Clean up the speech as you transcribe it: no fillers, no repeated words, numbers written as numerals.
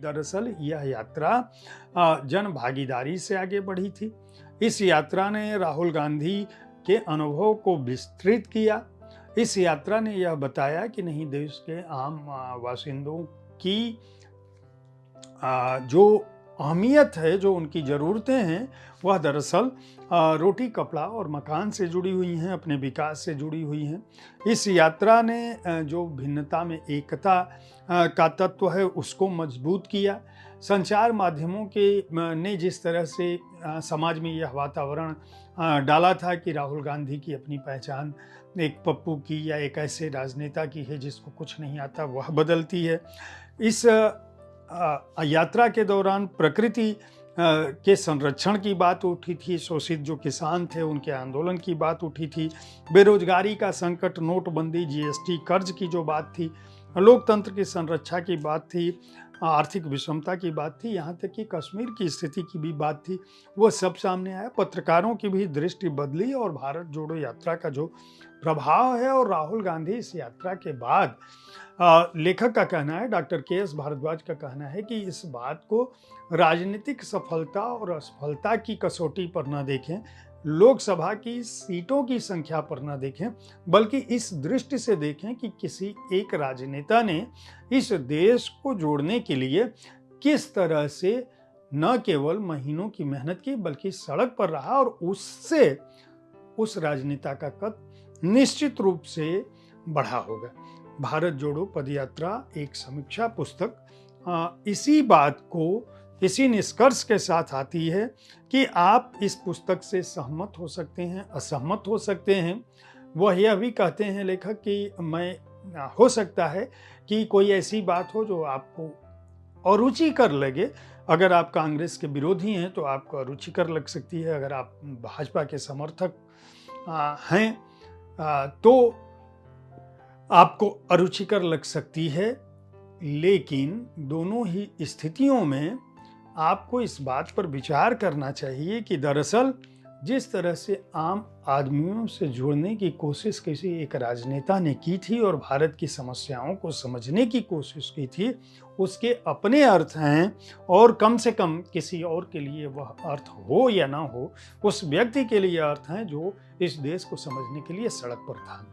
दरअसल यह यात्रा जन भागीदारी से आगे बढ़ी थी। इस यात्रा ने राहुल गांधी के अनुभव को विस्तृत किया। इस यात्रा ने यह बताया कि नहीं, देश के आम बाशिंदों की जो अहमियत है, जो उनकी ज़रूरतें हैं, वह दरअसल रोटी, कपड़ा और मकान से जुड़ी हुई हैं, अपने विकास से जुड़ी हुई हैं। इस यात्रा ने जो भिन्नता में एकता का तत्व है उसको मजबूत किया। संचार माध्यमों के ने जिस तरह से समाज में यह वातावरण डाला था कि राहुल गांधी की अपनी पहचान एक पप्पू की या एक ऐसे राजनेता की है जिसको कुछ नहीं आता, वह बदलती है। इस यात्रा के दौरान प्रकृति के संरक्षण की बात उठी थी, शोषित जो किसान थे उनके आंदोलन की बात उठी थी, बेरोजगारी का संकट, नोटबंदी, जीएसटी, कर्ज की जो बात थी, लोकतंत्र की संरक्षा की बात थी, आर्थिक विषमता की बात थी, यहाँ तक कि कश्मीर की स्थिति की भी बात थी। वो सब सामने आया। पत्रकारों की भी दृष्टि बदली और भारत जोड़ो यात्रा का जो प्रभाव है, और राहुल गांधी इस यात्रा के बाद, लेखक का कहना है, डॉक्टर के.एस. भारद्वाज का कहना है कि इस बात को राजनीतिक सफलता और असफलता की कसौटी पर न देखें, लोकसभा की सीटों की संख्या पर न देखें, बल्कि इस दृष्टि से देखें कि किसी एक राजनेता ने इस देश को जोड़ने के लिए किस तरह से न केवल महीनों की मेहनत की, बल्कि सड़क पर रहा, और उससे उस राजनेता का कद निश्चित रूप से बढ़ा होगा। भारत जोड़ो पदयात्रा एक समीक्षा पुस्तक इसी बात को, इसी निष्कर्ष के साथ आती है कि आप इस पुस्तक से सहमत हो सकते हैं, असहमत हो सकते हैं। वह यह भी कहते हैं लेखक कि हो सकता है कि कोई ऐसी बात हो जो आपको अरुचिकर लगे। अगर आप कांग्रेस के विरोधी हैं तो आपको अरुचिकर लग सकती है, अगर आप भाजपा के समर्थक हैं तो आपको अरुचिकर लग सकती है। लेकिन दोनों ही स्थितियों में आपको इस बात पर विचार करना चाहिए कि दरअसल जिस तरह से आम आदमियों से जुड़ने की कोशिश किसी एक राजनेता ने की थी और भारत की समस्याओं को समझने की कोशिश की थी, उसके अपने अर्थ हैं, और कम से कम किसी और के लिए वह अर्थ हो या ना हो, उस व्यक्ति के लिए अर्थ हैं जो इस देश को समझने के लिए सड़क पर था।